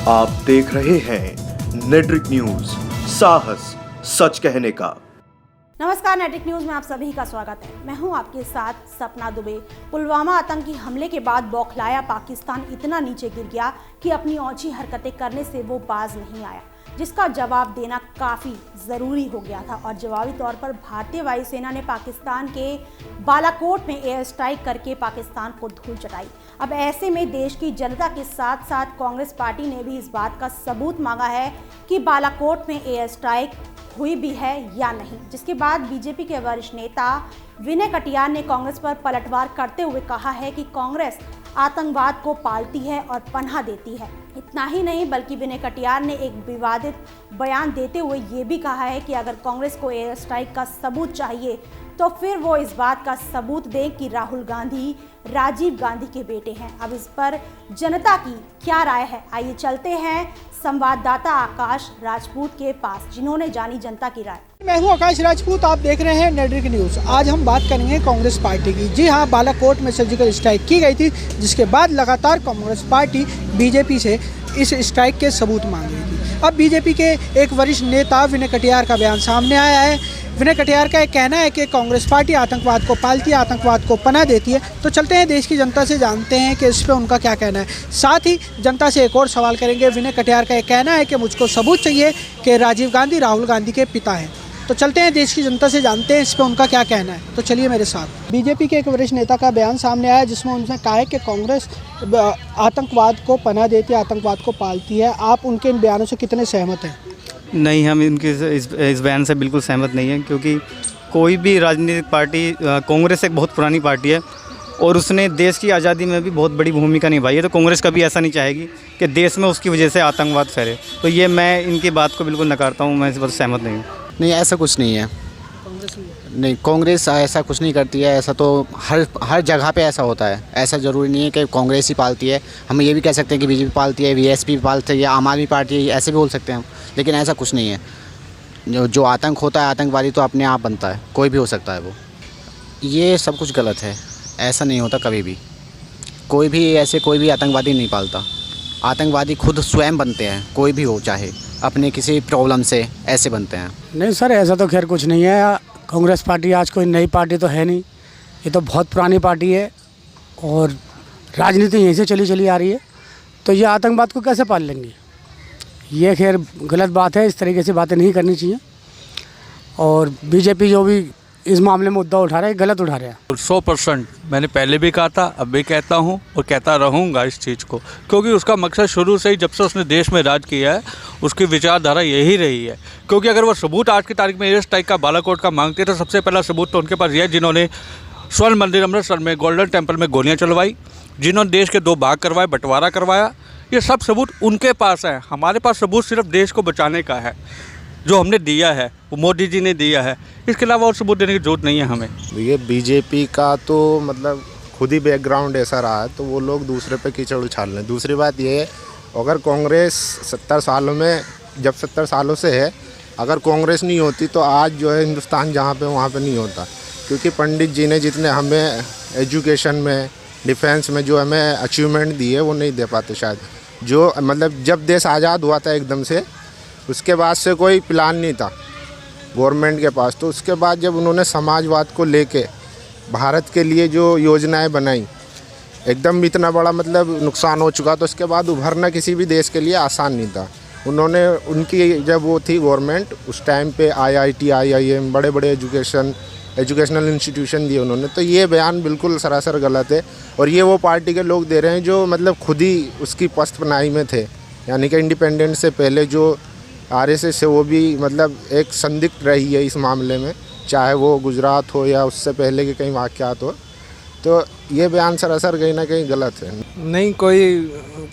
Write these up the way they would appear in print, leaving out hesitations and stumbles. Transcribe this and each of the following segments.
आप देख रहे हैं नेट्रिक न्यूज, साहस सच कहने का। नमस्कार, नेट्रिक न्यूज में आप सभी का स्वागत है। मैं हूं आपके साथ सपना दुबे। पुलवामा आतंकी हमले के बाद बौखलाया पाकिस्तान इतना नीचे गिर गया कि अपनी औची हरकतें करने से वो बाज नहीं आया, जिसका जवाब देना काफ़ी ज़रूरी हो गया था। और जवाबी तौर पर भारतीय वायुसेना ने पाकिस्तान के बालाकोट में एयर स्ट्राइक करके पाकिस्तान को धूल चटाई। अब ऐसे में देश की जनता के साथ साथ कांग्रेस पार्टी ने भी इस बात का सबूत मांगा है कि बालाकोट में एयर स्ट्राइक हुई भी है या नहीं, जिसके बाद बीजेपी के वरिष्ठ नेता विनय कटियार ने कांग्रेस पर पलटवार करते हुए कहा है कि कांग्रेस आतंकवाद को पालती है और पनाह देती है। इतना ही नहीं, बल्कि विनय कटियार ने एक विवादित बयान देते हुए ये भी कहा है कि अगर कांग्रेस को एयर स्ट्राइक का सबूत चाहिए तो फिर वो इस बात का सबूत दें कि राहुल गांधी राजीव गांधी के बेटे हैं। अब इस पर जनता की क्या राय है, आइए चलते हैं संवाददाता आकाश राजपूत के पास, जिन्होंने जानी जनता की राय। मैं हूं आकाश राजपूत, आप देख रहे हैं नेट्रिक न्यूज। आज हम बात करेंगे कांग्रेस पार्टी की। जी हां, बालाकोट में सर्जिकल स्ट्राइक की गई थी, जिसके बाद लगातार कांग्रेस पार्टी बीजेपी से इस स्ट्राइक के सबूत मांग रही थी। अब बीजेपी के एक वरिष्ठ नेता विनय कटियार का बयान सामने आया है। विनय कटियार का एक कहना है कि कांग्रेस पार्टी आतंकवाद को पालती है, आतंकवाद को पनाह देती है। तो चलते हैं देश की जनता से जानते हैं कि इस पर उनका क्या कहना है। साथ ही जनता से एक और सवाल करेंगे। विनय कटियार का एक कहना है कि मुझको सबूत चाहिए कि राजीव गांधी राहुल गांधी के पिता हैं। तो चलते हैं देश की जनता से जानते हैं इस पर उनका क्या कहना है। तो चलिए मेरे साथ। बीजेपी के एक वरिष्ठ नेता का बयान सामने आया, जिसमें उन्होंने कहा है कि कांग्रेस आतंकवाद को पनाह देती है, आतंकवाद को पालती है। आप उनके इन बयानों से कितने सहमत हैं? नहीं, हम इनके इस बयान से बिल्कुल सहमत नहीं हैं, क्योंकि कोई भी राजनीतिक पार्टी, कांग्रेस एक बहुत पुरानी पार्टी है और उसने देश की आज़ादी में भी बहुत बड़ी भूमिका निभाई है। तो कांग्रेस कभी ऐसा नहीं चाहेगी कि देश में उसकी वजह से आतंकवाद फैले। तो ये मैं इनकी बात को बिल्कुल नकारता हूँ, मैं इस पर सहमत नहीं हूँ। नहीं, ऐसा कुछ नहीं है। नहीं, कांग्रेस ऐसा कुछ नहीं करती है। ऐसा तो हर जगह पे ऐसा होता है। ऐसा ज़रूरी नहीं है कि कांग्रेस ही पालती है। हम ये भी कह सकते हैं कि बीजेपी पालती है, बीएसपी पालती है, या आम आदमी पार्टी है, ऐसे भी बोल सकते हैं हम। लेकिन ऐसा कुछ नहीं है। जो आतंक होता है, आतंकवादी तो अपने आप बनता है, कोई भी हो सकता है वो। ये सब कुछ गलत है, ऐसा नहीं होता कभी भी। कोई भी आतंकवादी नहीं पालता। आतंकवादी खुद स्वयं बनते हैं, कोई भी हो, चाहे अपने किसी प्रॉब्लम से ऐसे बनते हैं। नहीं सर, ऐसा तो खैर कुछ नहीं है। कांग्रेस पार्टी आज कोई नई पार्टी तो है नहीं, ये तो बहुत पुरानी पार्टी है और राजनीति यहीं से चली आ रही है। तो ये आतंकवाद को कैसे पाल लेंगे? ये खैर गलत बात है, इस तरीके से बातें नहीं करनी चाहिए। और बीजेपी जो भी इस मामले में मुद्दा उठा रहा है, गलत उठा रहा है। 100% मैंने पहले भी कहा था, अब भी कहता हूँ और कहता रहूँगा इस चीज़ को, क्योंकि उसका मकसद शुरू से ही, जब से उसने देश में राज किया है, उसकी विचारधारा यही रही है। क्योंकि अगर वो सबूत आज की तारीख में एयर स्ट्राइक का बालाकोट का मांगते तो सबसे पहला सबूत तो उनके पास यह है, जिन्होंने स्वर्ण मंदिर अमृतसर में गोल्डन टेम्पल में गोलियाँ चलवाई, जिन्होंने देश के 2 भाग करवाए, बंटवारा करवाया। ये सब सबूत उनके पास है। हमारे पास सबूत सिर्फ देश को बचाने का है, जो हमने दिया है, वो मोदी जी ने दिया है। इसके अलावा और सबूत देने की जरूरत नहीं है हमें। ये बीजेपी का तो मतलब खुद ही बैकग्राउंड ऐसा रहा है, तो वो लोग दूसरे पे कीचड़ उछाल रहे हैं। दूसरी बात ये है, अगर कांग्रेस 70 सालों में, जब 70 सालों से है, अगर कांग्रेस नहीं होती तो आज जो है हिंदुस्तान जहाँ पे वहाँ पे नहीं होता। क्योंकि पंडित जी ने जितने हमें एजुकेशन में, डिफेंस में जो हमें अचीवमेंट दी है, वो नहीं दे पाते शायद। जो मतलब जब देश आज़ाद हुआ था एकदम से, उसके बाद से कोई प्लान नहीं था गवर्नमेंट के पास। तो उसके बाद जब उन्होंने समाजवाद को लेके भारत के लिए जो योजनाएं बनाई, एकदम इतना बड़ा मतलब नुकसान हो चुका, तो उसके बाद उभरना किसी भी देश के लिए आसान नहीं था। उन्होंने उनकी जब वो थी गवर्नमेंट, उस टाइम पे IIT, IIM, बड़े बड़े एजुकेशनल इंस्टीट्यूशन दिए उन्होंने। तो ये बयान बिल्कुल सरासर गलत है। और ये वो पार्टी के लोग दे रहे हैं जो मतलब खुद ही उसकी पस्तपनाही में थे। यानी कि इंडिपेंडेंस से पहले जो RSS है, वो भी मतलब एक संदिग्ध रही है इस मामले में, चाहे वो गुजरात हो या उससे पहले के कई वाक़यात हो। तो ये बयान सरासर कहीं ना कहीं गलत है। नहीं, कोई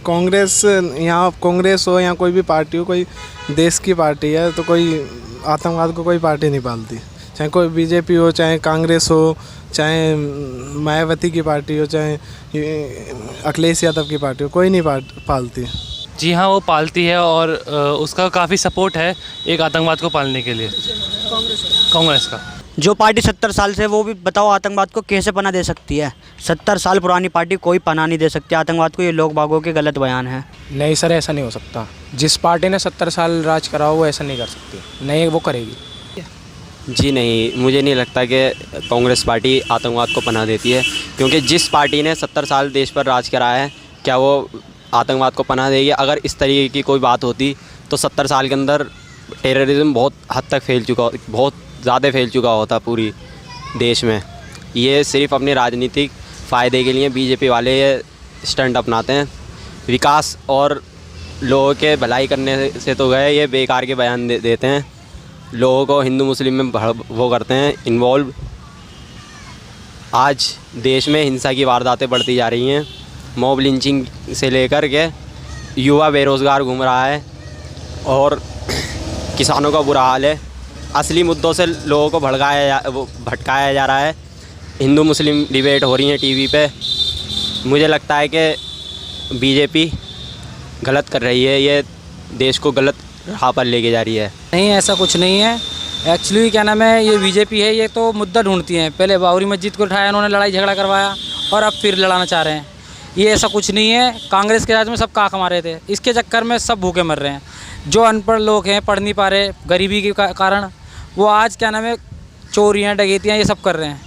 कांग्रेस, यहाँ कांग्रेस हो या कोई भी पार्टी हो, कोई देश की पार्टी है, तो कोई आतंकवाद को कोई पार्टी नहीं पालती। चाहे कोई बीजेपी हो, चाहे कांग्रेस हो, चाहे मायावती की पार्टी हो, चाहे अखिलेश यादव की पार्टी हो, कोई नहीं पालती। जी हाँ, वो पालती है और उसका काफ़ी सपोर्ट है एक आतंकवाद को पालने के लिए। कांग्रेस का जो पार्टी 70 साल से, वो भी बताओ आतंकवाद को कैसे पनाह दे सकती है? 70 साल पुरानी पार्टी कोई पनाह नहीं दे सकती आतंकवाद को। ये लोग बागों के गलत बयान है। नहीं सर, ऐसा नहीं हो सकता। जिस पार्टी ने 70 साल राज करा हो वो ऐसा नहीं कर सकती, नहीं वो करेगी। जी नहीं, मुझे नहीं लगता कि कांग्रेस पार्टी आतंकवाद को पनाह देती है, क्योंकि जिस पार्टी ने 70 साल देश पर राज कराया है, क्या वो आतंकवाद को पनाह देगी? अगर इस तरीके की कोई बात होती तो 70 साल के अंदर टेररिज्म बहुत हद तक बहुत ज़्यादा फैल चुका होता पूरी देश में। ये सिर्फ अपने राजनीतिक फ़ायदे के लिए बीजेपी वाले ये स्टंट अपनाते हैं। विकास और लोगों के भलाई करने से तो गए, ये बेकार के बयान देते हैं, लोगों को हिंदू मुस्लिम में वो करते हैं इन्वॉल्व। आज देश में हिंसा की वारदातें बढ़ती जा रही हैं। मॉब लिंचिंग से लेकर के युवा बेरोज़गार घूम रहा है और किसानों का बुरा हाल है। असली मुद्दों से लोगों को भटकाया जा रहा है। हिंदू मुस्लिम डिबेट हो रही है टीवी पे। मुझे लगता है कि बीजेपी गलत कर रही है, ये देश को गलत राह पर लेके जा रही है। नहीं, ऐसा कुछ नहीं है। एक्चुअली क्या नाम है, ये बीजेपी है, ये तो मुद्दा ढूंढती हैं। पहले बाबरी मस्जिद को उठाया, उन्होंने लड़ाई झगड़ा करवाया और अब फिर लड़ाना चाह रहे हैं। ये ऐसा कुछ नहीं है। कांग्रेस के राज में सब काख मारे थे, इसके चक्कर में सब भूखे मर रहे हैं। जो अनपढ़ लोग हैं, पढ़ नहीं पा रहे गरीबी के कारण, वो आज क्या नाम है चोरियाँ डकैतियाँ ये सब कर रहे हैं।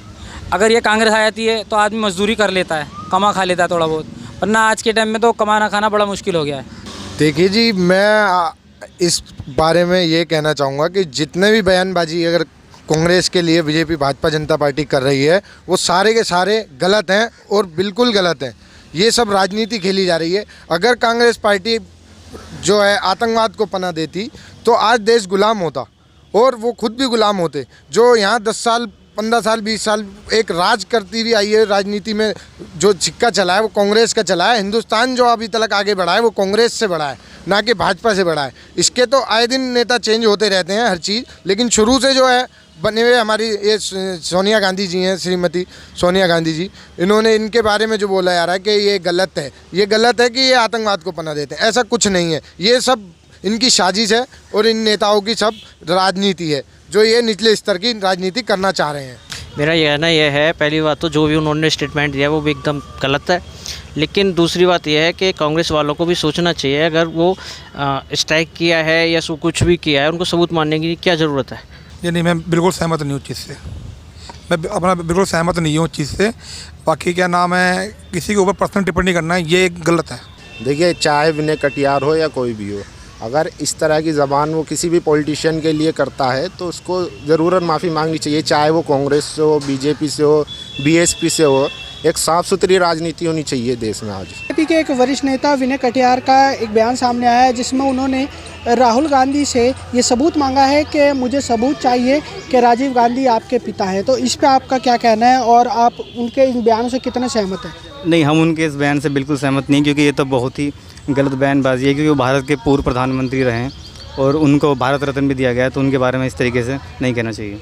अगर ये कांग्रेस आ जाती है तो आदमी मजदूरी कर लेता है, कमा खा लेता है थोड़ा बहुत, वरना आज के टाइम में तो कमाना खाना बड़ा मुश्किल हो गया है। देखिए जी, मैं इस बारे में ये कहना चाहूँगा कि जितने भी बयानबाजी अगर कांग्रेस के लिए बीजेपी भाजपा जनता पार्टी कर रही है, वो सारे के सारे गलत हैं और बिल्कुल गलत हैं। ये सब राजनीति खेली जा रही है। अगर कांग्रेस पार्टी जो है आतंकवाद को पनाह देती तो आज देश गुलाम होता और वो खुद भी गुलाम होते। जो यहाँ 10 साल 15 साल 20 साल एक राज करती हुई आई है राजनीति में, जो सिक्का चला है वो कांग्रेस का चला है। हिंदुस्तान जो अभी तक आगे बढ़ा है वो कांग्रेस से बढ़ा है, ना कि भाजपा से बढ़ा है। इसके तो आए दिन नेता चेंज होते रहते हैं हर चीज़, लेकिन शुरू से जो है बने हुए हमारी ये सोनिया गांधी जी हैं, श्रीमती सोनिया गांधी जी, इन्होंने इनके बारे में जो बोला जा रहा है कि ये गलत है, ये गलत है कि ये आतंकवाद को पनाह देते हैं। ऐसा कुछ नहीं है, ये सब इनकी साजिश है और इन नेताओं की सब राजनीति है, जो ये निचले स्तर की राजनीति करना चाह रहे हैं। मेरा यह कहना यह है, पहली बात तो जो भी उन्होंने स्टेटमेंट दिया वो भी एकदम गलत है। लेकिन दूसरी बात यह है कि कांग्रेस वालों को भी सोचना चाहिए, अगर वो स्ट्राइक किया है या कुछ भी किया है, उनको सबूत मानने की क्या ज़रूरत है? ये नहीं, मैं बिल्कुल सहमत नहीं हूँ चीज़ से। मैं अपना बिल्कुल सहमत नहीं हूँ चीज़ से। बाकी क्या नाम है, किसी के ऊपर पर्सनल टिप्पणी करना है, ये गलत है। देखिए, चाहे विनय कटियार हो या कोई भी हो, अगर इस तरह की ज़बान वो किसी भी पॉलिटिशियन के लिए करता है तो उसको ज़रूरत माफ़ी मांगनी चाहिए। चाहे वो कांग्रेस से हो, बीजेपी से हो, बीएसपी से हो। एक साफ़ सुथरी राजनीति होनी चाहिए देश में। आज बीजेपी के एक वरिष्ठ नेता विनय कटियार का एक बयान सामने आया है, जिसमें उन्होंने राहुल गांधी से ये सबूत मांगा है कि मुझे सबूत चाहिए कि राजीव गांधी आपके पिता हैं। तो इस पे आपका क्या कहना है और आप उनके इन बयानों से कितने सहमत हैं? नहीं, हम उनके इस बयान से बिल्कुल सहमत नहीं, क्योंकि ये तो बहुत ही गलत बयानबाजी है। क्योंकि वो भारत के पूर्व प्रधानमंत्री रहे हैं और उनको भारत रत्न भी दिया गया है, तो उनके बारे में इस तरीके से नहीं कहना चाहिए।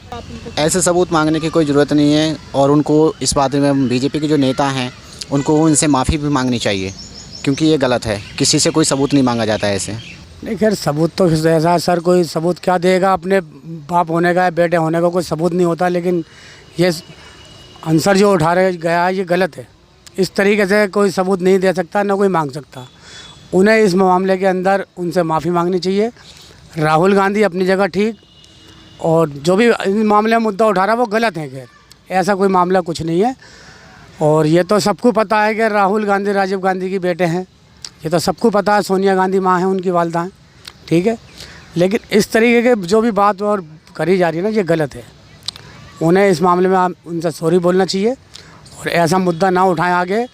ऐसे सबूत मांगने की कोई ज़रूरत नहीं है और उनको इस बात में बीजेपी के जो नेता हैं उनको उनसे माफ़ी भी मांगनी चाहिए, क्योंकि ये गलत है। किसी से कोई सबूत नहीं मांगा जाता है ऐसे। नहीं, खैर सबूत तो ऐसा सर कोई सबूत क्या देगा? अपने बाप होने का, बेटे होने का कोई सबूत नहीं होता। लेकिन ये आंसर जो उठा रहे गया ये गलत है। इस तरीके से कोई सबूत नहीं दे सकता, ना कोई मांग सकता। उन्हें इस मामले के अंदर उनसे माफ़ी मांगनी चाहिए। राहुल गांधी अपनी जगह ठीक, और जो भी इस मामले में मुद्दा उठा रहा है वो गलत है। खैर ऐसा कोई मामला कुछ नहीं है, और ये तो सबको पता है कि राहुल गांधी राजीव गांधी के बेटे हैं। ये तो सबको पता है, सोनिया गांधी माँ हैं, उनकी वालदा हैं, ठीक है। लेकिन इस तरीके के जो भी बात और करी जा रही है ना, ये गलत है। उन्हें इस मामले में उनसे सॉरी बोलना चाहिए और ऐसा मुद्दा ना उठाएं आगे।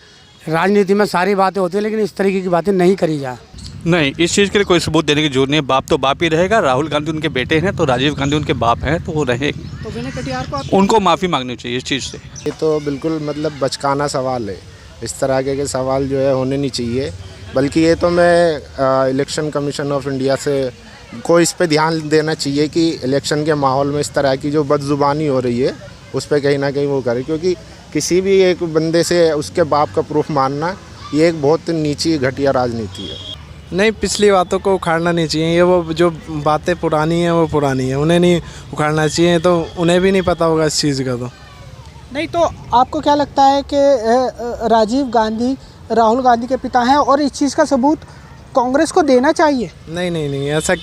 राजनीति में सारी बातें होती हैं, लेकिन इस तरीके की बातें नहीं करी जाए। नहीं, इस चीज़ के लिए कोई सबूत देने की जरूरत नहीं है। बाप तो बाप ही रहेगा। राहुल गांधी उनके बेटे हैं तो राजीव गांधी उनके बाप हैं, तो वो रहेगी। तो विनय कटियार को उनको माफ़ी मांगनी चाहिए इस चीज़ से। ये तो बिल्कुल मतलब बचकाना सवाल है। इस तरह के सवाल जो है होने नहीं चाहिए। बल्कि ये तो मैं इलेक्शन कमीशन ऑफ इंडिया से को इस पे ध्यान देना चाहिए कि इलेक्शन के माहौल में इस तरह की जो बदजुबानी हो रही है उस पर कहीं ना कहीं वो करे, क्योंकि किसी भी एक बंदे से उसके बाप का प्रूफ मानना ये एक बहुत नीची घटिया राजनीति है। नहीं, पिछली बातों को उखाड़ना नहीं चाहिए। ये वो जो बातें पुरानी हैं वो पुरानी हैं, उन्हें नहीं उखाड़ना चाहिए। तो उन्हें भी नहीं पता होगा इस चीज़ का। तो नहीं, तो आपको क्या लगता है कि राजीव गांधी राहुल गांधी के पिता हैं और इस चीज़ का सबूत कांग्रेस को देना चाहिए? नहीं, ऐसा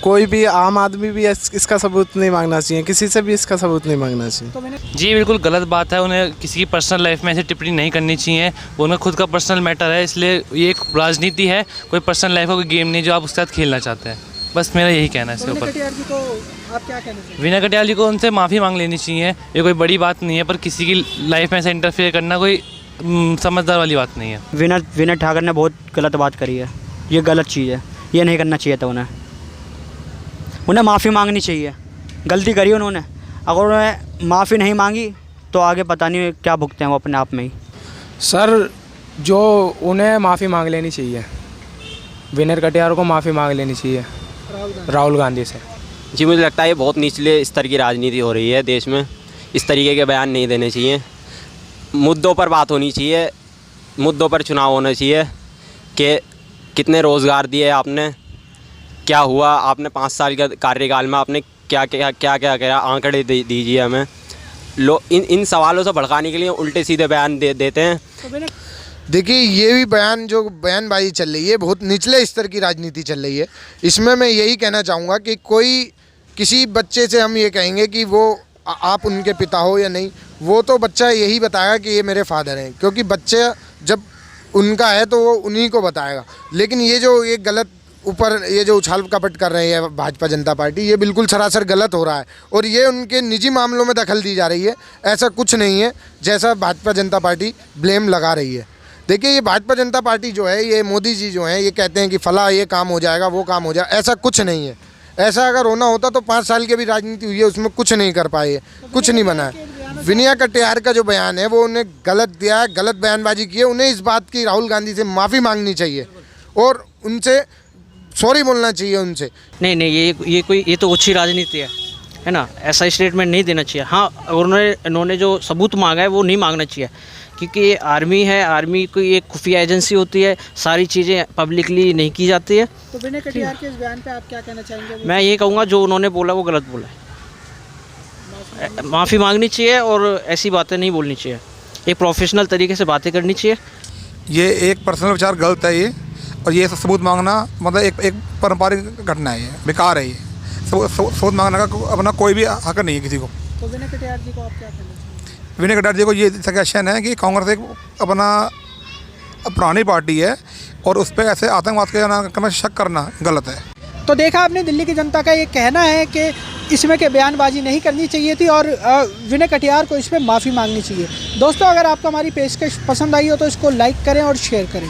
कोई भी आम आदमी भी इसका सबूत नहीं मांगना चाहिए, किसी से भी इसका सबूत नहीं मांगना चाहिए। जी बिल्कुल गलत बात है। उन्हें किसी की पर्सनल लाइफ में ऐसे टिप्पणी नहीं करनी चाहिए। वो उनका खुद का पर्सनल मैटर है, इसलिए ये एक राजनीति है, कोई पर्सनल लाइफ का कोई गेम नहीं जो आप उसके साथ खेलना चाहते हैं। बस मेरा यही कहना है इसके ऊपर। कटियार जी को आप क्या कहना चाहिए? वीना कटियार जी को उनसे माफ़ी मांग लेनी चाहिए। ये कोई बड़ी बात नहीं है, पर किसी की लाइफ में ऐसे इंटरफेयर करना कोई समझदार वाली बात नहीं है। विनय ठाकर ने बहुत गलत बात करी है, ये गलत चीज़ है, ये नहीं करना चाहिए था उन्हें माफ़ी मांगनी चाहिए। गलती करी उन्होंने, अगर उन्होंने माफ़ी नहीं मांगी तो आगे पता नहीं क्या भुगते हैं वो अपने आप में ही। सर, जो उन्हें माफ़ी मांग लेनी चाहिए, विनय कटियार को माफ़ी मांग लेनी चाहिए राहुल गांधी से। जी मुझे लगता है ये बहुत निचले स्तर की राजनीति हो रही है देश में। इस तरीके के बयान नहीं देने चाहिए। मुद्दों पर बात होनी चाहिए, मुद्दों पर चुनाव होना चाहिए कि कितने रोज़गार दिए आपने, क्या हुआ आपने 5 साल का कार्यकाल में, आपने क्या क्या आंकड़े दीजिए हमें। इन सवालों से भड़काने के लिए उल्टे सीधे बयान देते हैं। देखिए, ये भी बयान जो बयानबाजी चल रही है बहुत निचले स्तर की राजनीति चल रही है। इसमें मैं यही कहना चाहूँगा कि किसी बच्चे से हम ये कहेंगे कि वो आप उनके पिता हो या नहीं, वो तो बच्चा यही बताएगा कि ये मेरे फादर हैं, क्योंकि बच्चे जब उनका है तो वो उन्हीं को बताएगा। लेकिन ये गलत ऊपर ये जो उछाल कपट कर रहे हैं भाजपा जनता पार्टी, ये बिल्कुल सरासर गलत हो रहा है और ये उनके निजी मामलों में दखल दी जा रही है। ऐसा कुछ नहीं है जैसा भाजपा जनता पार्टी ब्लेम लगा रही है। देखिए, ये भाजपा जनता पार्टी जो है, ये मोदी जी जो हैं, ये कहते हैं कि फला ये काम हो जाएगा, वो काम हो जाएगा। ऐसा कुछ नहीं है। ऐसा अगर होना होता तो 5 साल की भी राजनीति हुई है, उसमें कुछ नहीं कर पाए, कुछ नहीं बना है। विनय कटियार का जो बयान है वो उन्हें गलत दिया है, गलत बयानबाजी की है। उन्हें इस बात की राहुल गांधी से माफ़ी मांगनी चाहिए और उनसे सॉरी बोलना चाहिए उनसे। नहीं, ये तो अच्छी राजनीति है ना। ऐसा स्टेटमेंट नहीं देना चाहिए। हाँ, उन्होंने जो सबूत मांगा है वो नहीं मांगना चाहिए, क्योंकि ये आर्मी है, आर्मी की एक खुफिया एजेंसी होती है, सारी चीज़ें पब्लिकली नहीं की जाती है। तो विनय कटियार के इस बयान पे आप क्या कहना चाहेंगे? मैं ये कहूँगा जो उन्होंने बोला वो गलत बोला है, माफ़ी मांगनी चाहिए और ऐसी बातें नहीं बोलनी चाहिए। एक प्रोफेशनल तरीके से बातें करनी चाहिए। ये एक पर्सनल विचार गलत है ये, और ये सबूत मांगना मतलब एक पारंपरिक घटना है, ये बेकार है। ये सबूत मांगने का अपना कोई भी हक नहीं है किसी को। तो विनय कटियार जी को आप क्या कहना चाहेंगे? विनय कटियार जी को ये सजेशन है कि कांग्रेस एक अपना पुरानी पार्टी है और उस पर ऐसे आतंकवाद के शक करना गलत है। तो देखा आपने, दिल्ली की जनता का ये कहना है कि इसमें के बयानबाजी नहीं करनी चाहिए थी और विनय कटियार को इसमें माफ़ी मांगनी चाहिए। दोस्तों, अगर आपको हमारी पेशकश पसंद आई हो तो इसको लाइक करें और शेयर करें।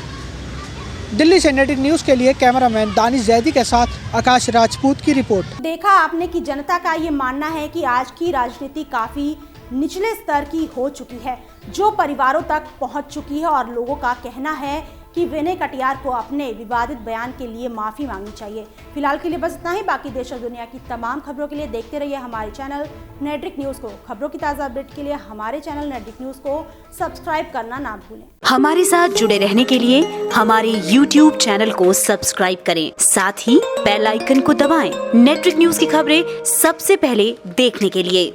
दिल्ली से नेटिव न्यूज़ के लिए कैमरामैन दानिश जैदी के साथ आकाश राजपूत की रिपोर्ट। देखा आपने कि जनता का ये मानना है कि आज की राजनीति काफ़ी निचले स्तर की हो चुकी है, जो परिवारों तक पहुंच चुकी है और लोगों का कहना है कि विनय कटियार को अपने विवादित बयान के लिए माफ़ी मांगनी चाहिए। फिलहाल के लिए बस इतना ही। बाकी देश और दुनिया की तमाम खबरों के लिए देखते रहिए हमारे चैनल नेट्रिक न्यूज़ को। खबरों की ताज़ा अपडेट के लिए हमारे चैनल नेट्रिक न्यूज़ को सब्सक्राइब करना ना भूलें। हमारे साथ जुड़े रहने के लिए हमारे YouTube चैनल को सब्सक्राइब करें, साथ ही बेल आइकन को दबाएं। नेट्रिक न्यूज़ की खबरें सबसे पहले देखने के लिए।